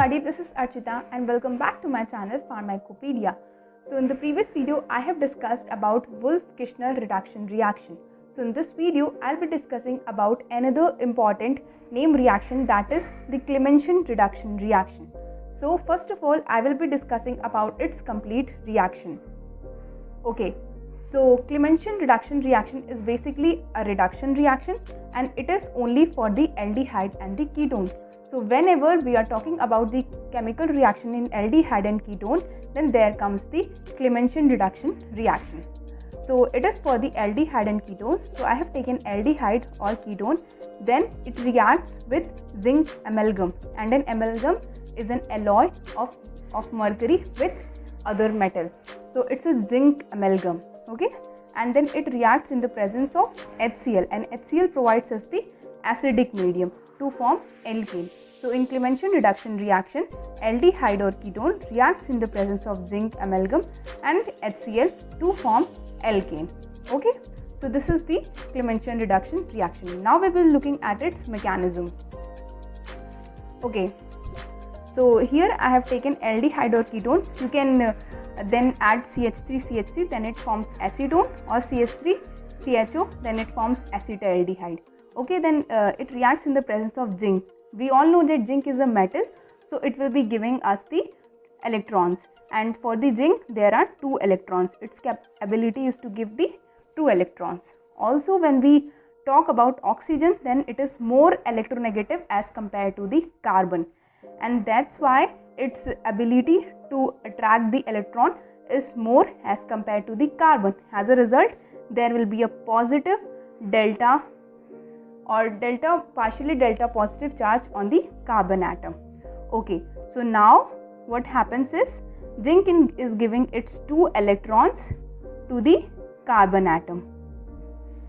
everybody, this is Archita and welcome back to my channel Pharmacopedia. So in the previous video, I have discussed about Wolff-Kishner reduction reaction. So in this video, I'll be discussing about another important name reaction, that is the Clemmenschen reduction reaction. So first of all, I will be discussing about its complete reaction. Okay. So Clemmenschen reduction reaction is basically a reduction reaction and it is only for the aldehyde and the ketone. So whenever we are talking about the chemical reaction in aldehyde and ketone, then there comes the Clemmenschen reduction reaction. So it is for the aldehyde and ketone. So I have taken aldehyde or ketone, then it reacts with zinc amalgam, and an amalgam is an alloy of mercury with other metal. So it's a zinc amalgam. Okay, and then it reacts in the presence of HCl, and HCl provides us the acidic medium to form alkane. So in Clemmenschen reduction reaction, aldehyde or ketone reacts in the presence of zinc amalgam and HCl to form alkane. Okay, so this is the Clemmenschen reduction reaction. Now we will be looking at its mechanism. Okay, so here I have taken aldehyde or ketone. You can then add CH3CH3, then it forms acetone, or CH3CHO, then it forms acetaldehyde. Okay, then it reacts in the presence of zinc. We all know that zinc is a metal, so it will be giving us the electrons, and for the zinc there are 2 electrons. Its ability is to give the 2 electrons. Also, when we talk about oxygen, then it is more electronegative as compared to the carbon, and that's why its ability to attract the electron is more as compared to the carbon. As a result, there will be a positive delta or partially delta positive charge on the carbon atom. Okay, so now what happens is zinc is giving its 2 electrons to the carbon atom.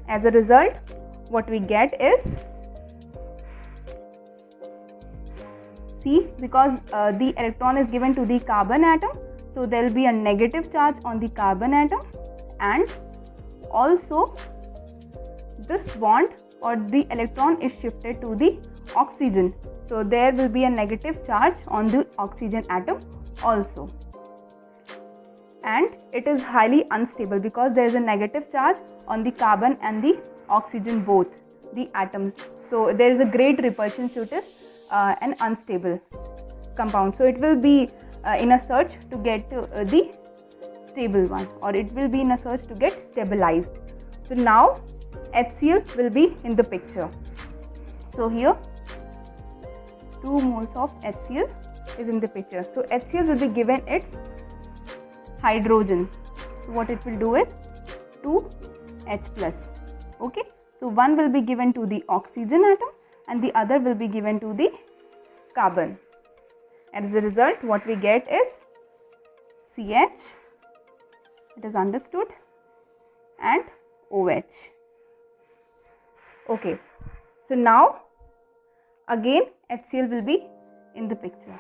As a result, what we get is because the electron is given to the carbon atom, so there will be a negative charge on the carbon atom, and also this bond or the electron is shifted to the oxygen, so there will be a negative charge on the oxygen atom also, and it is highly unstable because there is a negative charge on the carbon and the oxygen, both the atoms. So there is a great repulsion, so it is an unstable compound. So it will be in a search to get the stable one, or it will be in a search to get stabilized. So now HCl will be in the picture. So here 2 moles of HCl is in the picture. So HCl will be given its hydrogen. So what it will do is 2H+. Okay, so one will be given to the oxygen atom and the other will be given to the carbon. As a result, what we get is CH, it is understood, and OH. Okay, so now again HCl will be in the picture.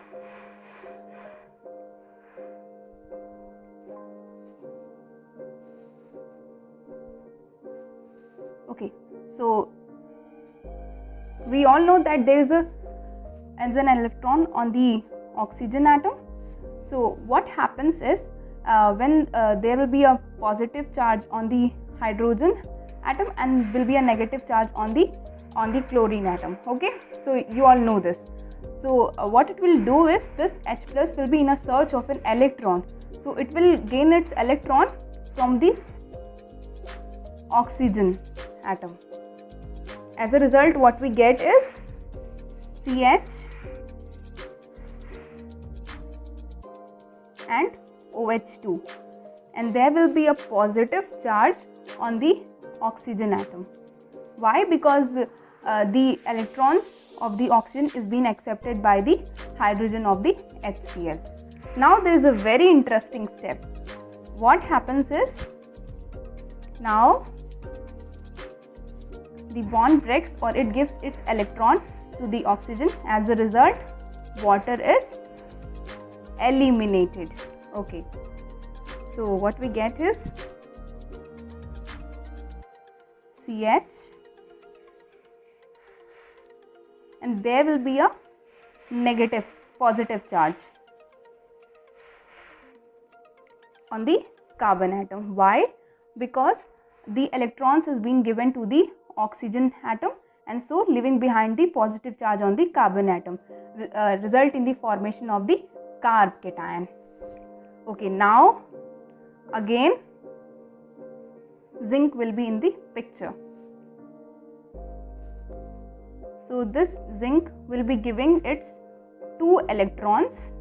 Okay, so we all know that there is an electron on the oxygen atom. So what happens is when there will be a positive charge on the hydrogen atom and will be a negative charge on the chlorine atom. Okay, so you all know this. So what it will do is this H+ will be in a search of an electron. So it will gain its electron from this oxygen atom. As a result, what we get is CH and OH2, and there will be a positive charge on the oxygen atom. Why? Because the electrons of the oxygen is being accepted by the hydrogen of the HCl. Now there is a very interesting step. What happens is, now the bond breaks, or it gives its electron to the oxygen. As a result, water is eliminated. Okay, so what we get is CH, and there will be a negative positive charge on the carbon atom. Why? Because the electrons is being given to the oxygen atom, and so leaving behind the positive charge on the carbon atom, result in the formation of the carb cation. Okay, now again zinc will be in the picture. So this zinc will be giving its 2 electrons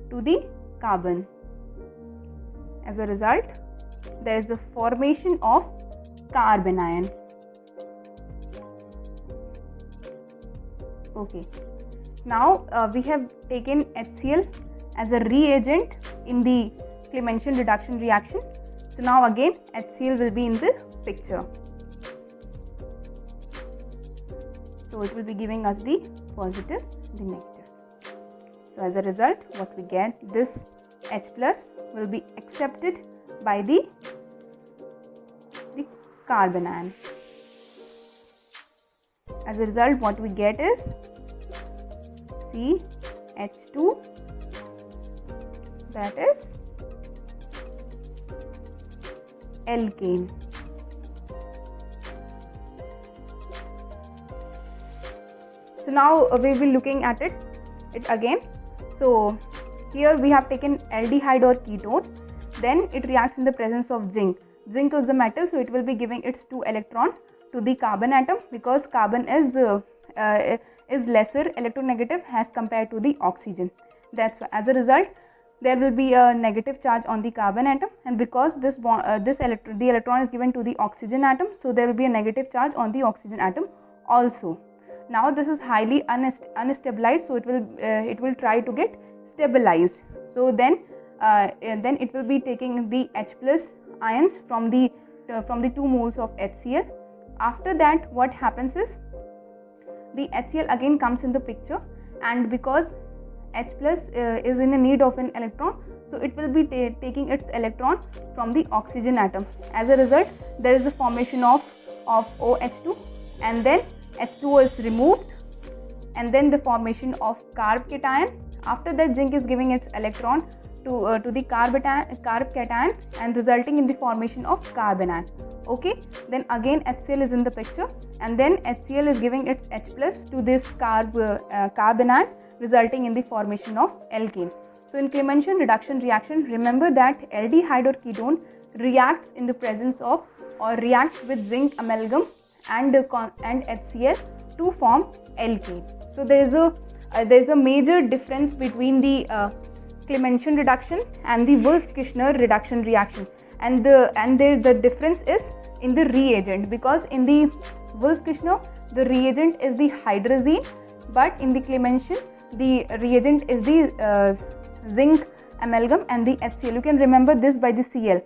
to the carbon. As a result, there is a formation of carbon ion. Okay, now we have taken HCl as a reagent in the Clemmenschen reduction reaction. So now again HCl will be in the picture. So it will be giving us the positive, the negative. So as a result, what we get, this H plus will be accepted by the carbon ion. As a result, what we get is CH2, that is alkane. So now we will be looking at it again. So here we have taken aldehyde or ketone, then it reacts in the presence of zinc. Zinc is a metal, so it will be giving its 2 electron to the carbon atom, because carbon is lesser electronegative as compared to the oxygen. That's why, as a result, there will be a negative charge on the carbon atom, and because the electron is given to the oxygen atom, so there will be a negative charge on the oxygen atom also. Now this is highly unstabilized, so it will try to get stabilized. So then it will be taking the H plus ions from the 2 moles of HCl. After that, what happens is the HCl again comes in the picture, and because H plus is in a need of an electron, so it will be taking its electron from the oxygen atom. As a result, there is a formation of OH2, and then H2O is removed, and then the formation of carb cation. After that, zinc is giving its electron to the carb cation and resulting in the formation of carbon ion. Okay, then again HCl is in the picture, and then HCl is giving its H plus to this carbon ion, resulting in the formation of alkane. So in Clemmenschen reduction reaction, remember that aldehyde or ketone reacts in the presence of, or reacts with zinc amalgam and HCl to form alkane. So there is a major difference between the Clemmenschen reduction and the Wolff-Kishner reduction reaction, and the difference is in the reagent, because in the Wolff-Kishner the reagent is the hydrazine, but in the Clemmenschen the reagent is the zinc amalgam and the HCl. You can remember this by the Cl,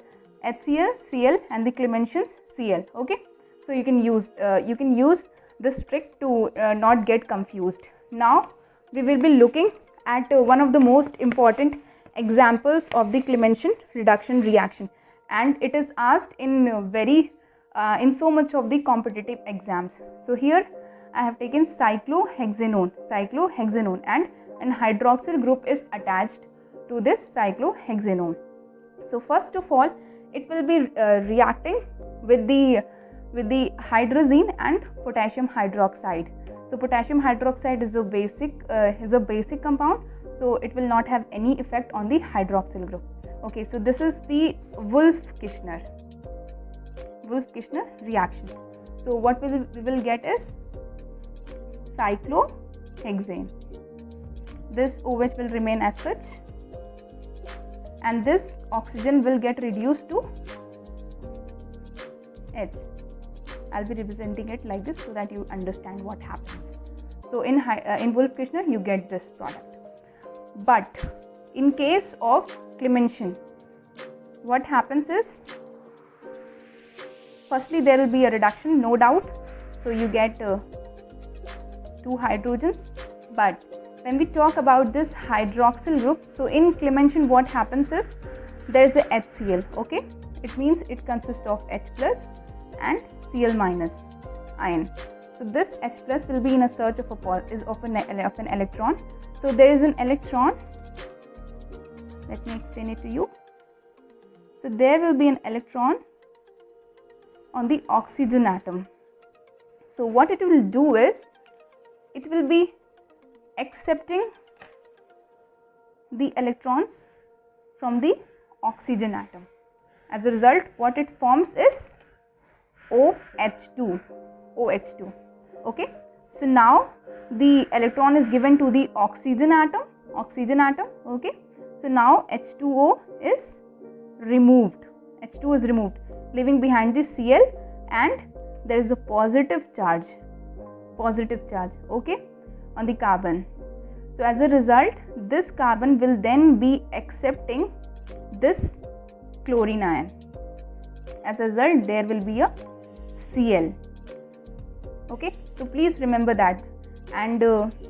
HCl, Cl, and the Clemmenschen's Cl. Okay, so you can use this trick to not get confused. Now we will be looking at one of the most important examples of the Clemmenschen reduction reaction, and it is asked in so much of the competitive exams. So here I have taken cyclohexanone, and an hydroxyl group is attached to this cyclohexanone. So first of all, it will be reacting with the hydrazine and potassium hydroxide. So potassium hydroxide is a basic compound, so it will not have any effect on the hydroxyl group. Okay, so this is the Wolff-Kishner reaction. So what we will get is cyclohexane. This OH will remain as such, and this oxygen will get reduced to H. I'll be representing it like this so that you understand what happens. So in Wolff-Kishner you get this product. But in case of Clemmenschen, what happens is, firstly there will be a reduction, no doubt. So you get 2 hydrogens. But when we talk about this hydroxyl group, so in Clemmenschen what happens is, there is a HCl. Okay, it means it consists of H plus and Cl minus ion. So this H plus will be in a search of an electron. So there is an electron. Let me explain it to you. So there will be an electron on the oxygen atom. So what it will do is, it will be accepting the electrons from the oxygen atom. As a result, what it forms is OH2. Okay. So now the electron is given to the oxygen atom. Okay. So now H2O is removed. H2 is removed, leaving behind the Cl, and there is a positive charge, okay, on the carbon. So as a result, this carbon will then be accepting this chlorine ion. As a result, there will be a Cl. Okay, so please remember that. And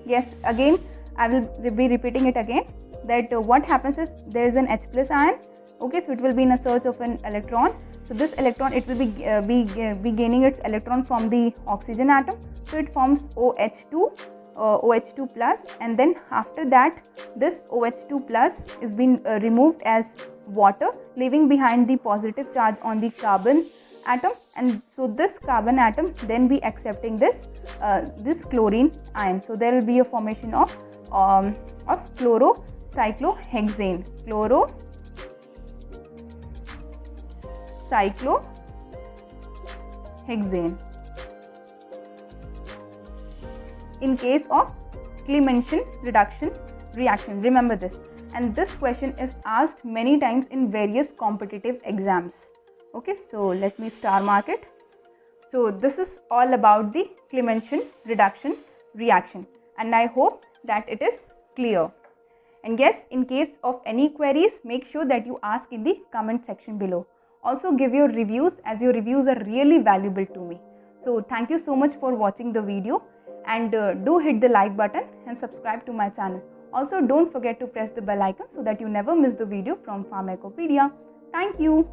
yes, again I will be repeating it again, that what happens is, there is an H plus ion. Okay, so it will be in a search of an electron. So this electron, it will be gaining its electron from the oxygen atom. So it forms OH2 plus, and then after that this OH2 plus is being removed as water, leaving behind the positive charge on the carbon atom, and so this carbon atom then be accepting this chlorine ion. So there will be a formation of chlorocyclohexane. In case of Clemmenschen reduction reaction. Remember this, and this question is asked many times in various competitive exams. Okay, so let me star mark it. So this is all about the Clemmenschen reduction reaction, and I hope that it is clear. And yes, in case of any queries, make sure that you ask in the comment section below. Also give your reviews, as your reviews are really valuable to me. So thank you so much for watching the video, and do hit the like button and subscribe to my channel. Also don't forget to press the bell icon so that you never miss the video from Pharmacopedia. Thank you.